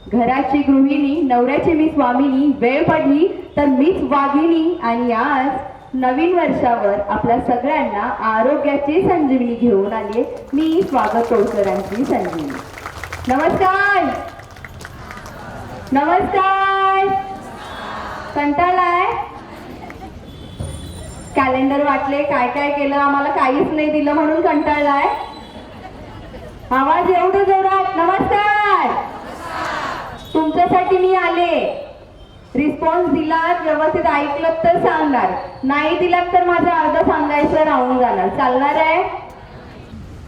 घराची गृहिणी, नवऱ्याची मी स्वामिनी, वेळ पडली तर मीच वाघिणी. आणि आज नवीन वर्षावर आपल्या सगळ्यांना आरोग्याची संजीवनी घेऊन आली मी स्वागत तोडकरांची संजीवनी. नमस्कार नमस्कार. कंटाळलाय? कॅलेंडर वाटले, काय काय केलं, आम्हाला काहीच नाही दिलं म्हणून कंटाळलाय? आवाज एवढं जोरात. नमस्कार. तुमच्यासाठी मी आले. रिस्पॉन्स दिलात, व्यवस्थित ऐकलं तर सांगणार, नाही दिलात तर माझं अर्ध सांगायचं राहून जाणार. चालणार आहे?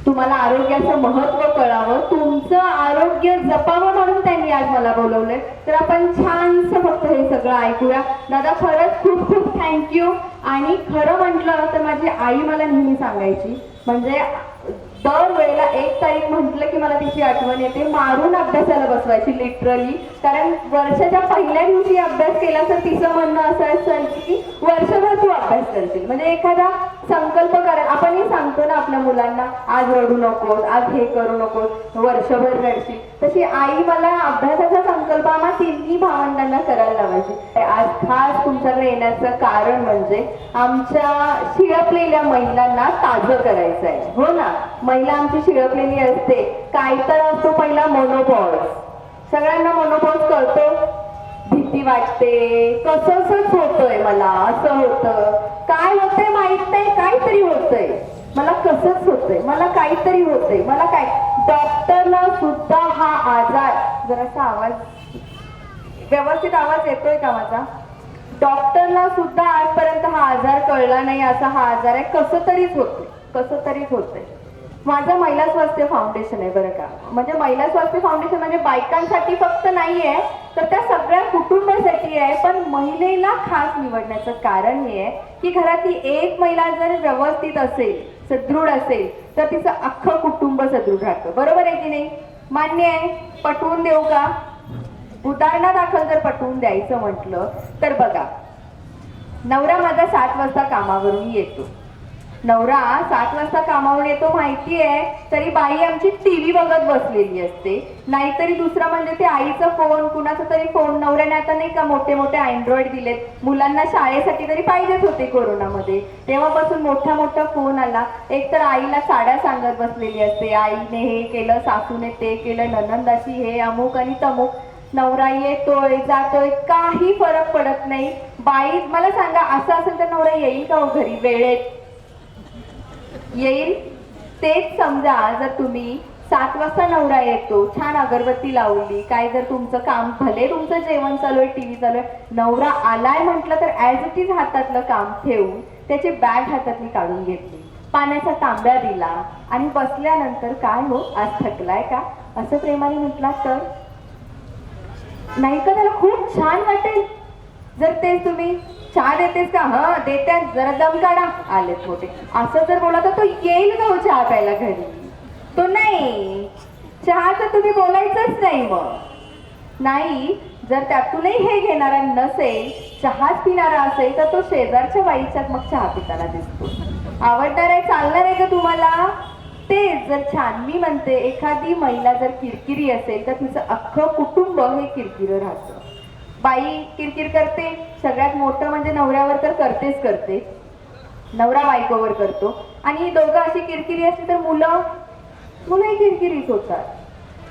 तुम्हाला आरोग्याचं महत्व कळावं, तुमचं आरोग्य जपावं म्हणून त्यांनी आज मला बोलवलंय. तर आपण छानसं फक्त हे सगळं ऐकूया. दादा खरंच खूप खूप थँक्यू. आणि खरं म्हटलं तर माझी आई मला नेहमी सांगायची, म्हणजे दर वेळेला 1 तारीख म्हटलं की मला तिची आठवण येते, मारून अभ्यासाला बसवायची लिटरली. कारण वर्षाच्या पहिल्या दिवशी अभ्यास केला तर तिचं म्हणणं असं की वर्षभर तू अभ्यास करशील. म्हणजे एखादा संकल्प करा. आपणही सांगतो ना आपल्या मुलांना, आज रडू नकोस, आज हे करू नकोस, वर्षभर रडशील. तशी आई मला अभ्यासाचा संकल्प आम्हा तिन्ही भावंडांना करायला लावायची. आज खास तुमच्याकडे येण्याचं कारण म्हणजे आमच्या शिळपलेल्या महिलांना ताजं करायचं आहे. हो ना, महिला आमची शिळपलेली असते. काय तर असतो पहिला मोनोपॉज. सगळ्यांना मोनोपॉज कळतो. भीती वाटते, कसंच होतंय, मला असं होतं, काय होतंय माहित नाही, काहीतरी होतंय, मला कसंच होतंय, मला काहीतरी होतंय, मला काय. डॉक्टरला सुद्धा हा आजार, जरासा आवाज व्यवस्थित आवाज येतोय का माझा? डॉक्टरला सुद्धा आजपर्यंत हा आजार कळला नाही. असा हा आजार आहे. कसं तरीच होतंय. माझं महिला स्वास्थ्य फाउंडेशन आहे बरं का. म्हणजे महिला स्वास्थ्य फाउंडेशन म्हणजे बायकांसाठी फक्त नाही आहे, तर त्या सगळ्या कुटुंबासाठी आहे. पण महिलेला खास निवडण्याचं कारण हे आहे की घरातली एक महिला जर व्यवस्थित असेल, सदृढ असेल, तर तिचं अख्खं कुटुंब सदृढ राहतं. बरोबर आहे की नाही? मान्य आहे? पटवून देऊ का? उदाहरणादाखल जर पटवून द्यायचं म्हटलं तर बघा, नवरा माझा 7 वाजता कामावरून येतो. नवरा 7 वाजता कामावरून येतो माहिती आहे, तरी बाई आमची टीव्ही बघत बसलेली असते. नाहीतरी दुसरं म्हणजे ते आईचा फोन, कुणाचा तरी फोन. नवऱ्याने आता नाही का मोठे मोठे अँड्रॉइड दिलेत, मुलांना शाळेसाठी तरी पाहिजेच होते कोरोनामध्ये, तेव्हापासून मोठा फोन आला. एक तर आईला साड्या सांगत बसलेली असते, आईने हे केलं, सासूने ते केलं, ननंदाची हे अमुक आणि तमुक. नवरा येतोय जातोय, काही फरक पडत नाही. बाई मला सांगा, असं असेल तर नवरा येईल का घरी वेळेत? येईल? तेच समजा, जर तुम्ही 7 वाजता नवरा येतो, छान अगरबत्ती लावली, काय जर तुमचं काम, भले तुमचं जेवण चालू आहे, टीव्ही चालू आहे, नवरा आलाय म्हटलं तर ॲज इट इज हातातलं काम ठेवून त्याची बॅग हातातली काढून घेतली, पाण्याचा तांब्या दिला आणि बसल्यानंतर काय हो आज थकलाय का असं प्रेमाने म्हटला तर नाही का त्याला खूप छान वाटेल. जर ते तुम्ही चहा देतेस का? हा देत्या, जरा दम काढा, आलेत मोठे, असं जर बोला तर तो येईल का हो चहा प्यायला घरी? तो नाही. चहा तर तुम्ही बोलायचंच नाही. मग नाही, जर त्यातूनही हे घेणारा नसेल, चहाच पिणारा असेल, तर तो शेजारच्या बाईच्यात मग चहा पिताना दिसतो. आवडणार आहे, चालणार आहे का तुम्हाला? ते जर छान, मी म्हणते एखादी महिला जर किरकिरी असेल तर तिचं अख्खं कुटुंब हे किरकिरं राहतं. बाई किरकिर करते, सगळ्यात मोठं म्हणजे नवऱ्यावर तर करते, नवरा बायकोवर करतो. आणि दोघं अशी किरकिरी असली तर मुलंही किरकिरीच होतात.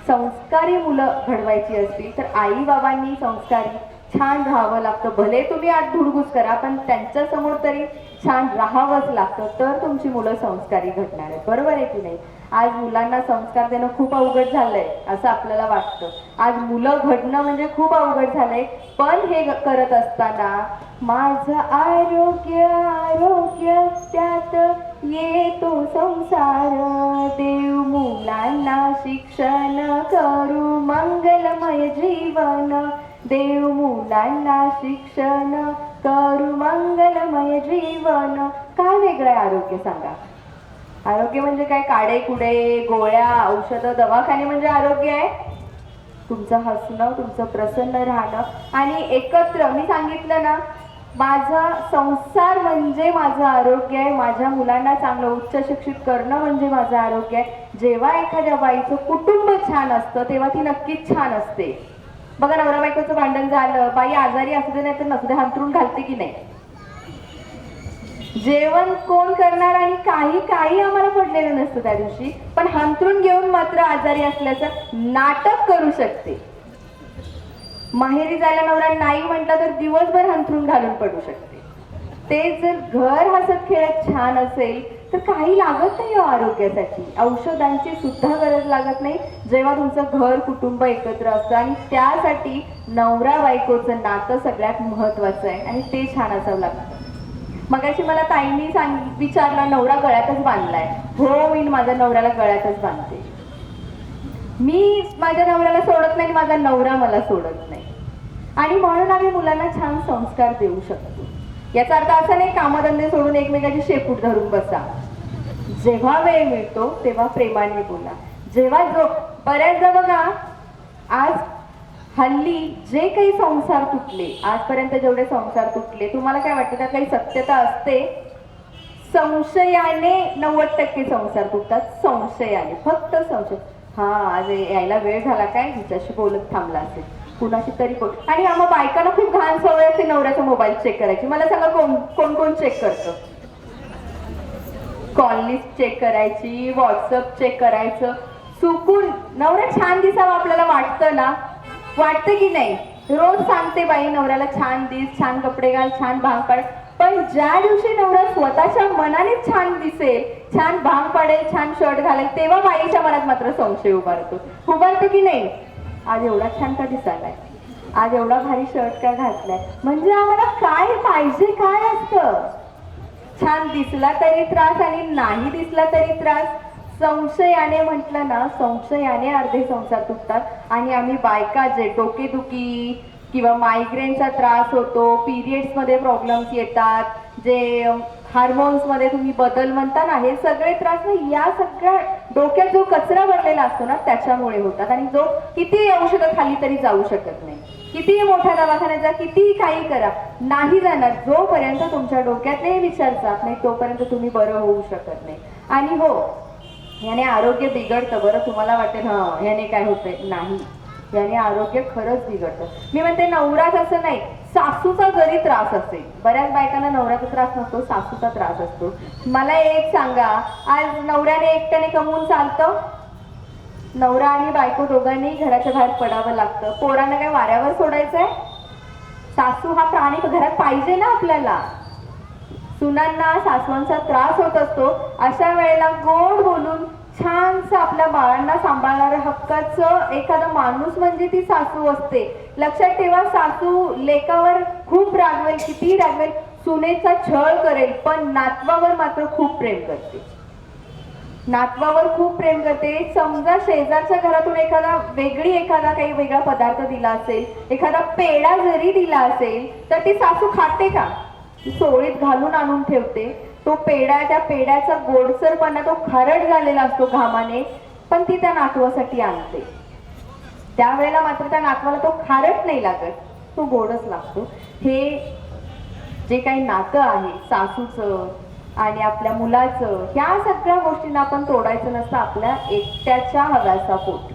संस्कारी मुलं घडवायची असतील तर आई बाबांनी संस्कारी छान राहावं लागतं. भले तुम्ही आज धुडगूस करा, पण त्यांच्या समोर तरी छान राहावंच लागतं, तर तुमची मुलं संस्कारी घडणार आहेत. बरोबर आहे की नाही? आज मुलांना संस्कार देणं खूप अवघड झालंय असं आपल्याला वाटतं. आज मुलं घडणं म्हणजे खूप अवघड झालंय. पण हे करत असताना माझं आरोग्य त्यात येतो संसार, देव मुलांना शिक्षण करू मंगलमय जीवन, देव मुलांना शिक्षण करू मंगलमय जीवन. काय वेगळं आहे आरोग्य सांगा? आरोग्य म्हणजे काय? काडे कुडे, गोळ्या, औषधं, दवाखाने म्हणजे आरोग्य आहे? तुमचं हसणं, तुमचं प्रसन्न राहणं आणि एकत्र. मी सांगितलं ना, माझा संसार म्हणजे माझं आरोग्य आहे. माझ्या मुलांना चांगलं उच्च शिक्षित करणं म्हणजे माझं आरोग्य आहे. जेव्हा एखाद्या बाईचं कुटुंब छान असतं तेव्हा ती नक्कीच छान असते. बघा नवरा बायकोचं भांडण झालं, बाई आजारी असू दे नाही तर नसू दे हंतरून घालते की नाही? जेवण कोण करणार आणि काही काही आम्हाला पडलेलं नसतं त्या दिवशी, पण हंतरून घेऊन मात्र आजारी असल्याचं नाटक करू शकते. माहेरी जायला नवरा नाही म्हटलं तर दिवसभर हंतरून घालून पडू शकते. ते जर घर हसत खेळत छान असेल तर काही लागत नाही आरोग्यासाठी, औषधांची सुद्धा गरज लागत नाही जेव्हा तुमचं घर कुटुंब एकत्र असतं. आणि त्यासाठी नवरा बायकोचं नातं सगळ्यात महत्वाचं आहे आणि ते छान असावं लागतं. मगाशी मला ताईंनी विचारलं नवरा गळ्यातच बांधलाय. हो, मी माझ्या नवऱ्याला गळ्यातच बांधते. मी माझ्या नवऱ्याला सोडत नाही, माझा नवरा मला सोडत नाही. आणि म्हणून आम्ही मुलांना छान संस्कार देऊ शकतो. याचा अर्थ असा नाही कामधंदे सोडून एकमेकाची शेपूट धरून बसा. जेव्हा वेळ मिळतो तेव्हा प्रेमाने बोला. जेव्हा बऱ्याचदा बघा आज हल्ली जे काही संसार तुटले, आजपर्यंत जेवढे संसार तुटले, तुम्हाला काय वाटतं त्यात काही सत्यता असते? संशयाने 90% संसार तुटतात. संशयाने, फक्त संशय. हा आज यायला वेळ झाला काय, हिच्याशी बोलत थांबला असेल, कुणाशी तरी बोल. आणि मग बायकांना खूप घाण सवय असते नवऱ्याचा मोबाईल चेक करायची. मला सांगा कोण कोण चेक करतं? कॉल लिस्ट चेक करायची, व्हॉट्सअप चेक करायचं. चुकून नवरा छान दिसावा आपल्याला वाटतं ना, वाटतं की नाही? रोज सांगते बाई नवऱ्याला छान दिस, छान कपडे घाल, छान भांग पाड. पण ज्या दिवशी नवरा स्वतःच्या मनाने छान दिसेल, छान भांग पाडेल, छान शर्ट घालेल, तेव्हा बाईच्या मनात मात्र संशय उभारतो की नाही? आज एवढा छान का दिसायलाय, आज एवढा भारी शर्ट का घातलाय, म्हणजे आम्हाला काय पाहिजे, काय असतं? छान दिसला तरी त्रास आणि नाही दिसला तरी त्रास. संशयाने म्हटलं ना, संशयाने अर्धे संसार तुटतात. आणि आम्ही बायका जे डोकेदुखी किंवा मायग्रेनचा त्रास होतो, पिरियड्समध्ये प्रॉब्लेम्स येतात, जे हार्मोन्समध्ये तुम्ही बदल म्हणता ना, हे सगळे त्रास ना या सगळ्या डोक्यात जो कचरा भरलेला असतो ना त्याच्यामुळे होतात. आणि जो किती औषधं खाली तरी जाऊ शकत नाही, कितीही मोठ्या दवाखान्यात जा, कितीही काही करा, नाही जाणार. जोपर्यंत तुमच्या डोक्यातले विचार जात नाही तोपर्यंत तुम्ही बरं होऊ शकत नाही. आणि हो, याने आरोग्य बिघडतं. बरं तुम्हाला वाटेल हा याने काय होतंय, नाही, याने आरोग्य खरंच बिघडतं. मी म्हणते नवराच असं नाही, सासूचा जरी त्रास असेल, बऱ्याच बायकांना नवऱ्याचा त्रास नसतो, सासूचा त्रास असतो. मला एक सांगा, आज नवऱ्याने एकट्याने कमवून चालतं? नवरा आणि बायको दोघांनी घराच्या बाहेर पडावं लागतं. पोरांना काय वाऱ्यावर सोडायचंय? सासू हा प्राणी घरात पाहिजे ना आपल्याला. सुनांना सासवांचा त्रास होत असतो, अशा वेळेला गोड बोलून छानसं आपल्या बाळांना सांभाळणारं हक्काचं एखादा माणूस म्हणजे ती सासू असते. लक्षात ठेवा, सासू लेकावर खूप रागवेल, कितीही रागवेल, सुनेचा छळ करेल, पण नातवावर मात्र खूप प्रेम करते. नातवावर खूप प्रेम करते. समजा शेजारच्या घरातून एखादा काही वेगळा पदार्थ दिला असेल, एखादा पेढा जरी दिला असेल, तर ती सासू खाते का? सोळीत घालून आणून ठेवते. तो पेढा, त्या पेढ्याचा गोडसरपणा तो खारट झालेला असतो घामाने, पण ती त्या नातवासाठी आणते. त्यावेळेला मात्र त्या नातवाला तो खारट नाही लागत, तो गोडच लागतो. हे जे काही नातं आहे सासूचं आणि आपल्या मुलाचं, ह्या सगळ्या गोष्टींना आपण तोडायचं नसतं आपल्या एकट्याच्या हव्यासा पोटी.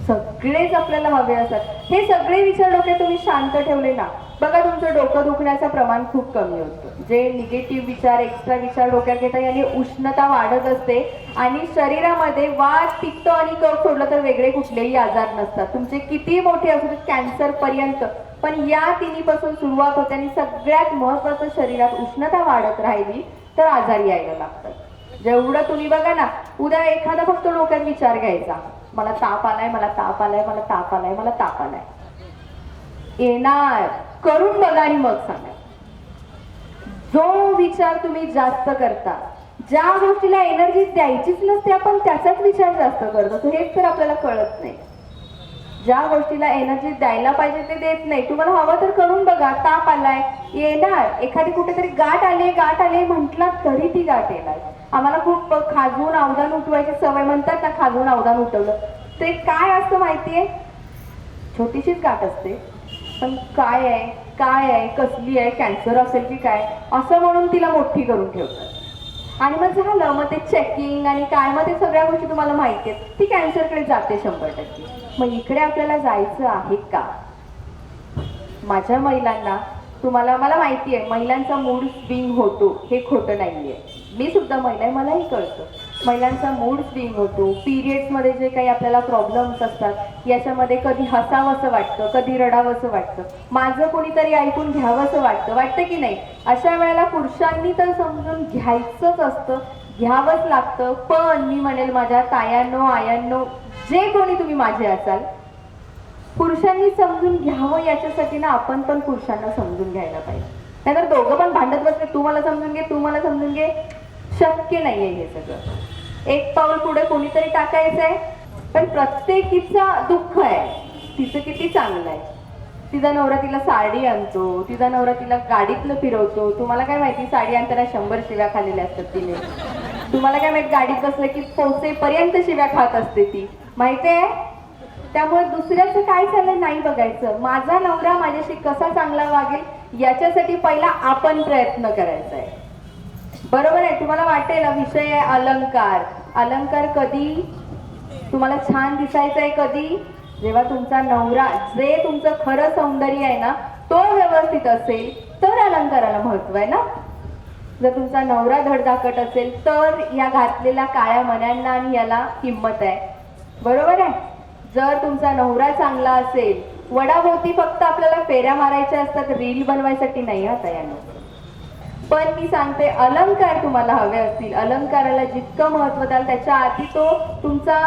सगळेच आपल्याला हवे असतात. हे सगळे विचार डोक्यात तुम्ही शांत ठेवले ना, बघा तुमचं डोकं दुखण्याचं प्रमाण खूप कमी होतं. जे निगेटिव्ह विचार, एक्स्ट्रा विचार डोक्यात घेता याने उष्णता वाढत असते आणि शरीरामध्ये वात, पित्त आणि कफ सोडलं तर वेगळे कुठलेही आजार नसतात. तुमचे किती मोठे असू देत, कॅन्सर पर्यंत, पण या तिन्हीपासून सुरुवात होते. आणि सगळ्यात महत्वाचं, शरीरात उष्णता वाढत राहिली तर आजारी यायला लागतात. जेवढं तुम्ही बघा ना, उद्या एखादा फक्त डोक्यात विचार घ्यायचा, मला ताप आलाय, मला ताप आलाय, मला ताप आलाय, मला ताप आलाय, येणार, करून बघा आणि मग सांगा. जो विचार तुम्ही जास्त करता, ज्या गोष्टीला एनर्जी द्यायचीच नसते आपण त्याचाच विचार जास्त करतो, हेच तर आपल्याला कळत नाही. ज्या गोष्टीला एनर्जी द्यायला पाहिजे ते देत नाही. तुम्हाला हवं तर करून बघा, ताप आलाय, येणार. एखादी कुठेतरी गाठ आली म्हटला तरी ती गाठ येणार. आम्हाला खूप खाजवून अवधान उठवायची सवय, म्हणतात ना खाजवून अवधान उठवलं, ते काय असतं माहितीये? छोटीशीच गाठ असते, पण काय आहे, कसली आहे, कॅन्सर असेल की काय असं म्हणून तिला मोठी करून ठेवतात. आणि मग झालं, मग ते चेकिंग आणि काय, मग ते सगळ्या गोष्टी तुम्हाला माहिती आहेत, ती कॅन्सरकडे जाते 100%. मग इकडे आपल्याला जायचं आहे का? माझ्या महिलांना, तुम्हाला, मला माहिती आहे महिलांचा मूड स्विंग होतो, हे खोटं नाहीये. मी सुद्धा महिला आहे, मलाही कळतं महिलांचा मूड स्विंग होतो. पिरियड्समध्ये जे काही आपल्याला प्रॉब्लेम्स असतात, याच्यामध्ये कधी हसावंसं वाटतं, कधी रडावंसं वाटतं, माझं कोणीतरी ऐकून घ्यावंसं वाटतं की नाही? अशा वेळेला पुरुषांनी तर समजून घ्यायचंच असतं, घ्यावंच लागतं. पण मी म्हणेल माझ्या तायांनो, आयांनो, जे कोणी तुम्ही माझे असाल, पुरुषांनी समजून घ्यावं याच्यासाठी ना आपण पण पुरुषांना समजून घ्यायला पाहिजे. नाहीतर दोघं पण भांडत बसले, तू मला समजून घे, तू मला समजून घे, शक्य नाहीये हे सगळं. एक पाऊल पुढे कोणीतरी टाकायचंय. पण प्रत्येकीचा दुःख आहे, तिचं किती चांगलं आहे. तिचा नवरा तिला साडी आणतो, तिचा नवरा तिला गाडीतनं फिरवतो. तुम्हाला काय माहिती, साडी आणताना 100 शिव्या खाल्लेल्या असतात तिने. तुम्हाला काय माहिती, गाडीत बसलं की पोहोचेपर्यंत शिव्या खात असते ती, माहितीये? त्यामुळे दुसऱ्याचं काय चाललंय नाही बघायचं, माझा नवरा माझ्याशी कसा चांगला वागेल याच्यासाठी पहिला आपण प्रयत्न करायचा आहे. बरोबर आहे? तुम्हाला वाटेल विषय आहे अलंकार. अलंकार कधी तुम्हाला छान दिसायचं आहे? कधी? जेव्हा तुमचा नवरा, जे तुमचं खरं सौंदर्य आहे ना, तो व्यवस्थित असेल तर अलंकाराला महत्व आहे ना. जर तुमचा नवरा धडधाकट असेल तर या घातलेल्या काळ्या मण्यांना आणि याला किंमत आहे. बरोबर आहे? जर तुमचा नवरा चांगला असेल, वडाभोवती फक्त आपल्याला फेऱ्या मारायच्या असतात, रील बनवायसाठी नाही आता यानं. पण मी सांगते, अलंकार तुम्हाला हवे असतील, अलंकाराला जितकं महत्व द्याल त्याच्या आधी तो तुमचा,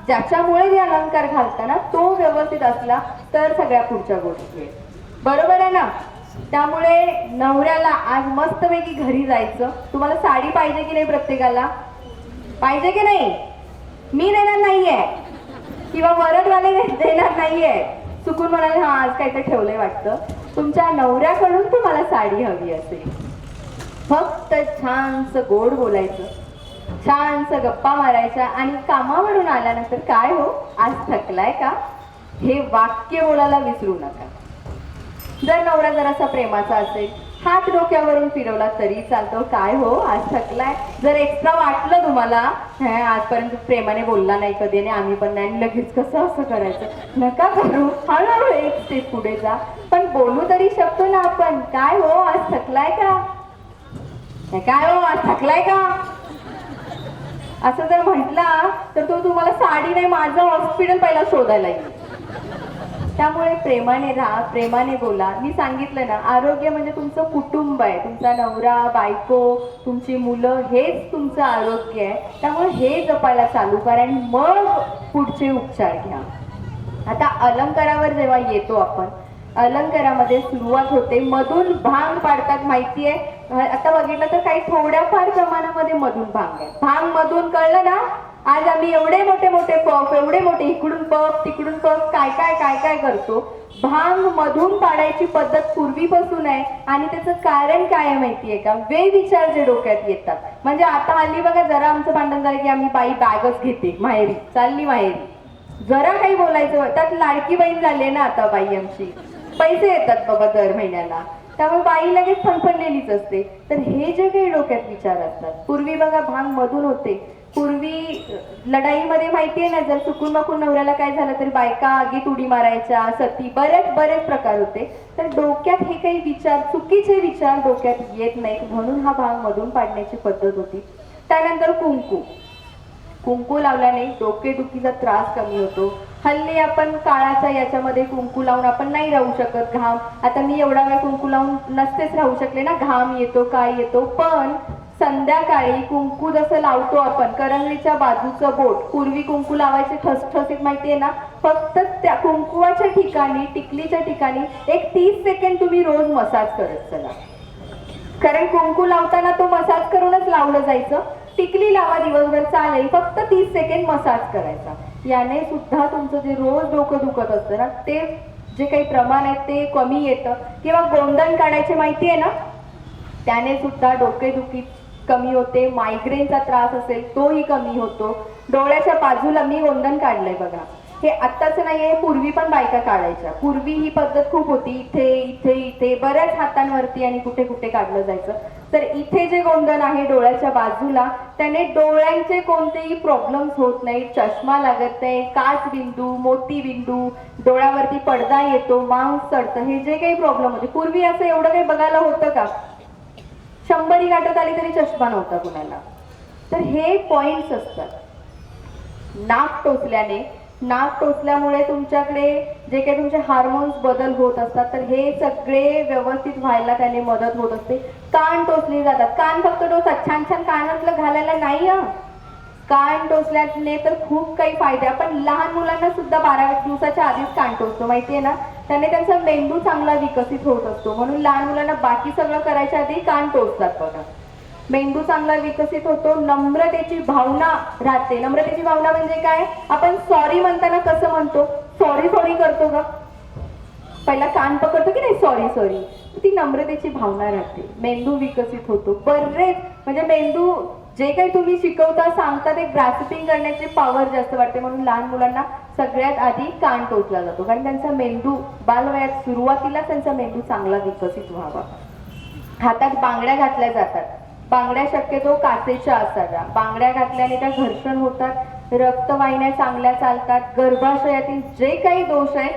ज्याच्यामुळे जे अलंकार घालता ना, तो व्यवस्थित असला तर सगळ्या पुढच्या गोष्टी आहेत. बरोबर आहे ना? त्यामुळे नवऱ्याला आज मस्तपैकी घरी जायचं. तुम्हाला साडी पाहिजे की नाही? प्रत्येकाला पाहिजे की नाही? मी देणार नाहीये किंवा वरदवाले देणार नाहीये. चुकून म्हणाले हा आज काय तर ठेवलंय वाटतं. तुमच्या नवऱ्याकडून तुम्हाला साडी हवी असेल, फक्त छानसं गोड बोलायचं, छानसं गप्पा मारायच्या आणि कामावरून आल्यानंतर काय हो आज थकलाय का, हे वाक्य बोलायला विसरू नका. जर नवरा जरासा प्रेमाचा असेल, हात डोक्यावरून फिरवला तरी चालतो, काय हो आज थकलाय. जर एक्स्ट्रा वाटलं तुम्हाला, आजपर्यंत प्रेमाने बोलला नाही कधी आणि आम्ही पण नाही, लगेच कसं असं करायचं, नका करू, हळूहळू एक स्टेप पुढे जा. पण बोलू तरी शकतो ना आपण, काय हो आज थकलाय का, काय हो आज थकलाय का, असं जर म्हटला तर तो तुम्हाला साडी नाही, माझं हॉस्पिटल पहिला शोधायला येईल. त्यामुळे प्रेमाने राहा, प्रेमाने बोला. मी सांगितलं ना, आरोग्य म्हणजे तुमचं कुटुंब आहे, तुमचा नवरा, बायको, तुमची मुलं, हेच तुमचं आरोग्य आहे. त्यामुळे हे जपायला चालू करा आणि मग पुढचे उपचार घ्या. आता अलंकारावर जेव्हा येतो आपण, अलंकारामध्ये सुरुवात होते, मधून भांग पाडतात, माहितीये? आता बघितलं तर काही थोड्याफार प्रमाणामध्ये मधून भांग आहे. भांग मधून कळलं ना? आज आम्ही एवढे मोठे मोठे पफ, एवढे मोठे इकडून पफ तिकडून पफ, काय काय काय काय करतो. भांग मधून पाडायची पद्धत पूर्वीपासून आहे आणि त्याचं कारण काय आहे माहितीये का? विचार जे डोक्यात येतात. म्हणजे आता हल्ली बघा, जरा आमचं भांडण झालं की आम्ही बाई बॅगच घेते, माहेरी चालली माहेरी. जरा काही बोलायचं, त्यात लाडकी बहीण झाली ना आता बाई आमची, पैसे येतात बाबा दर महिन्याला, त्यामुळे बाई लगेच फणफणलेलीच असते. तर हे जे काही डोक्यात विचार असतात, पूर्वी बघा भांग मधून होते. पूर्वी लढाईमध्ये माहितीये ना, जर चुकून माकून नवऱ्याला काय झालं तरी बायका आगीत उडी मारायच्या, सती, बरेच प्रकार होते. तर डोक्यात हे काही विचार, चुकीचे विचार डोक्यात येत नाहीत, म्हणून हा भांग मधून पाडण्याची पद्धत होती. त्यानंतर कुंकू लावल्याने डोकेदुखीचा त्रास कमी होतो. हल्ली आपण काळाच्या याच्यामध्ये कुंकू लावून आपण नाही राहू शकत, घाम, आता मी एवढा वेळ कुंकू लावून नसतेच राहू शकले ना, घाम येतो, काय येतो. पण संध्याकाळी कुंकू जसं लावतो आपण, करंगळीच्या बाजूचं बोट, पूर्वी कुंकू लावायचे ठसठसीत, माहितीये ना, फक्त त्या कुंकुवाच्या ठिकाणी, टिकलीच्या ठिकाणी एक 30 सेकंड तुम्ही रोज मसाज करत चला. कारण कुंकू लावताना तो मसाज करूनच लावलं जायचं. टिकली लावा दिवसभर चालेल, फक्त 30 सेकंड मसाज करायचा. याने सुद्धा तुमचं जे रोज डोकं दुखत असतं ना, ते जे काही प्रमाण आहे ते कमी येतं. किंवा गोंधन काढायचे, माहितीये ना, त्याने सुद्धा डोकेदुखी कमी होते. मायग्रेनचा त्रास असेल तोही कमी होतो. डोळ्याच्या बाजूला मी गोंधन काढलंय बघा, हे आत्ताच नाहीये, पूर्वी पण बायका काढायच्या. पूर्वी ही पद्धत खूप होती, इथे इथे इथे बऱ्याच हातांवरती आणि कुठे कुठे काढलं जायचं. तर इथे जे गोंधन आहे डोळ्याच्या बाजूला, त्याने डोळ्यांचे कोणतेही प्रॉब्लेम्स होत नाही, चष्मा लागत नाही, काच बिंदू, मोती बिंदू, डोळ्यावरती पडदा येतो, मांस चढतं, हे जे काही प्रॉब्लेम होते. पूर्वी असं एवढं काही बघायला होतं का? 100 गाठत आली तरी चष्मा नव्हता कुणाला. तर हे पॉइंट्स असतात. नाक टोचल्यामुळे तुमच्याकडे जे काही तुमचे हार्मोन्स बदल होत असतात, तर हे सगळे व्यवस्थित व्हायला त्याने मदत होत असते. कान टोचले जातात. कान फक्त टोचतात, छान छान कानातलं घालायला नाही. कान टोचल्याने तर खूप काही फायदे. आपण लहान मुलांना सुद्धा 12 दिवसाच्या आधीच कान टोचतो, माहितीये ना. त्याने त्यांचा मेंदू चांगला विकसित होत असतो, म्हणून लहान मुलांना बाकी सगळं करायच्या आधी कान टोचतात बघा. मेंदू चांगला विकसित होतो. नम्रतेची भावना राहते. नम्रतेची भावना म्हणजे काय? आपण सॉरी म्हणताना कसं म्हणतो? सॉरी सॉरी करतो का? पहिला कान पकडतो की नाही, सॉरी सॉरी. ती नम्रतेची भावना राहते, मेंदू विकसित होतो. बरेच म्हणजे मेंदू जे काही तुम्ही शिकवता सांगता ते ग्रास्पिंग करण्याची पॉवर जास्त वाटते, म्हणून लहान मुलांना सगळ्यात आधी कान टोचला जातो, कारण त्यांचा मेंदू बालवयात सुरुवातीला त्यांचा मेंदू चांगला विकसित व्हावा. हातात बांगड्या घातल्या जातात. बांगड्या शक्यतो काचेच्या असाव्या. बांगड्या घातल्याने त्या घर्षण होतात, रक्तवाहिन्या चांगल्या चालतात, गर्भाशयातील जे काही दोष आहेत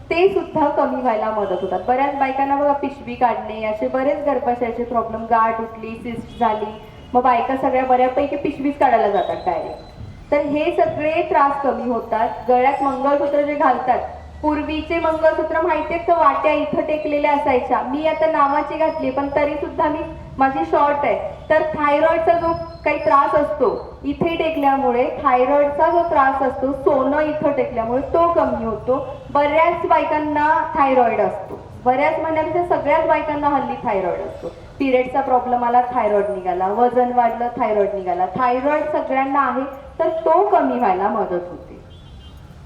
ते सुद्धा कमी व्हायला मदत होतात. बऱ्याच बायकांना बघा पिशवी काढणे, असे बरेच गर्भाशयाचे प्रॉब्लेम, गाठ उठली, सिस्ट झाली, मग बायका सगळ्या बऱ्यापैकी पिशवीच काढायला जातात डायरेक्ट. तर हे सगळे त्रास कमी होतात. गळ्यात मंगळसूत्र जे घालतात, पूर्वीचे मंगळसूत्र माहितीये का, वाट्या इथं टेकलेल्या असायच्या. मी आता नावाची घातली पण तरी सुद्धा माझी शॉर्ट आहे. तर थायरॉइडचा जो काही त्रास असतो इथे टेकल्यामुळे, थायरॉइडचा जो त्रास असतो सोनं इथं टेकल्यामुळे तो कमी होतो. बऱ्याच बायकांना थायरॉइड असतो, बऱ्याच म्हणण्यापेक्षा सगळ्याच बायकांना हल्ली थायरॉइड असतो. पिरियडचा प्रॉब्लेम आला, थायरॉइड निघाला, वजन वाढलं, थायरॉइड निघाला. थायरॉइड सगळ्यांना आहे, तर तो कमी व्हायला मदत होते.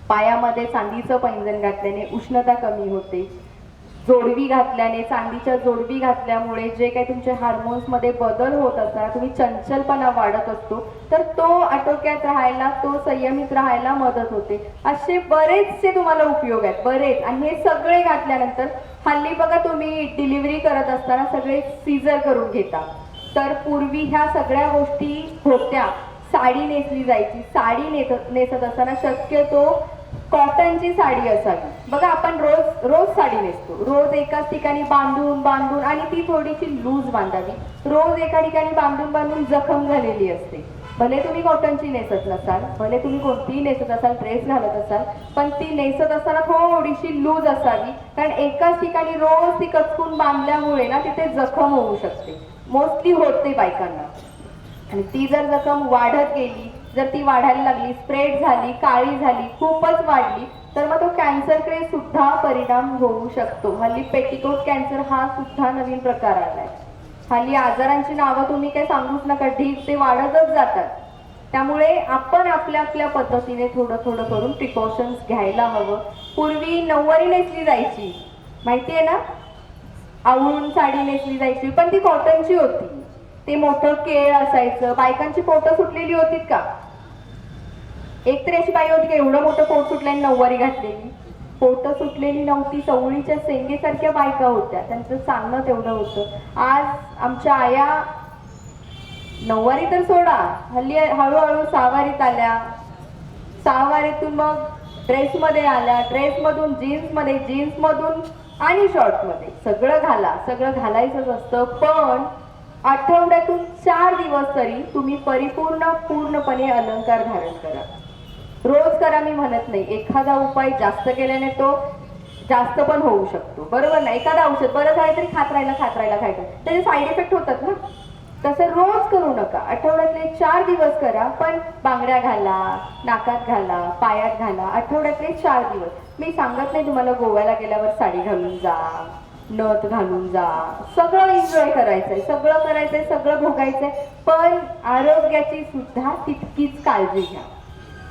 पायामध्ये चांदीचं पैंजण घातल्याने उष्णता कमी होते. जोडवी घातल्याने, चांदीच्या जोडवी घातल्यामुळे जे काही तुमच्या हार्मोन्समध्ये बदल होत असतात, तुम्ही चंचलपणा वाढत असतो, तर तो आटोक्यात राहायला, तो संयमित राहायला मदत होते. असे बरेचसे तुम्हाला उपयोग आहेत, बरेच. आणि हे सगळे घातल्यानंतर हल्ली बघा तुम्ही डिलिव्हरी करत असताना सगळे सीझर करून घेता. तर पूर्वी ह्या सगळ्या गोष्टी होत्या. साडी नेसली जायची. साडी नेसत असताना शक्यतो कॉटनची साडी असावी. बघा आपण रोज साडी नेसतो, रोज एकाच ठिकाणी बांधून आणि ती थोडीशी लूज बांधावी. रोज एका ठिकाणी बांधून जखम झालेली असते. भले तुम्ही कॉटनची नेसत नसाल, भले तुम्ही कोणतीही नेसत असाल, ड्रेस घालत असाल, पण ती नेसत असताना थोडीशी लूज असावी, कारण एकाच ठिकाणी रोज ती कचकून बांधल्यामुळे ना तिथे जखम होऊ शकते, मोस्टली होते बायकांना. आणि ती जर जखम वाढत गेली, जर ती वाढायला लागली, स्प्रेड झाली, काळी झाली, खूपच वाढली, तर मग तो कॅन्सरकडे सुद्धा परिणाम होऊ शकतो. हल्ली पेटिकोट कॅन्सर हा सुद्धा नवीन प्रकार आलाय. हल्ली आजारांची नावं तुम्ही काही सांगूच नका, ढीग ते वाढतच जातात. त्यामुळे आपण आपल्या आपल्या पद्धतीने थोडं थोडं करून प्रिकॉशन्स घ्यायला हवं. पूर्वी नऊवारी नेसली जायची, माहितीये ना, आवळून साडी नेसली जायची, पण ती कॉटनची होती. ते मोठं केळ असायचं. बायकांची पोटं सुटलेली होती का? एक तरी अशी बाई होती का एवढं मोठं पोट सुटल्याने नऊवारी घातलेली? पोटं सुटलेली नव्हती, चवळीच्या शेंगेसारख्या बायका होत्या, त्यांचं सांगणं तेवढं होतं. आज आमच्या आया नऊवारी तर सोडा, हल्ली हळूहळू सहावारीत आल्या, सहावारीतून मग ड्रेसमध्ये आल्या, ड्रेसमधून जीन्समध्ये, जीन्समधून आणि शॉर्टमध्ये. सगळं घालायचंच असतं, पण आठवड्यातून 4 दिवस तरी तुम्ही पूर्णपणे अलंकार धारण करा. रोज करा मी म्हणत नाही, एखादा उपाय जास्त केल्याने तो जास्त पण होऊ शकतो, बरोबर ना. एखादा औषध बरं झालं तरी खात राहिला खायचं, त्याचे साईड इफेक्ट होतात ना. तसं रोज करू नका, आठवड्यातले 4 दिवस करा, पण बांगड्या घाला, नाकात घाला, पायात घाला, आठवड्यातले 4 दिवस. मी सांगत नाही तुम्हाला गोव्याला गेल्यावर साडी घालून जा, नथ घालून जा, सगळं एन्जॉय करायचंय, सगळं भोगायचंय, पण आरोग्याची सुद्धा तितकीच काळजी घ्या.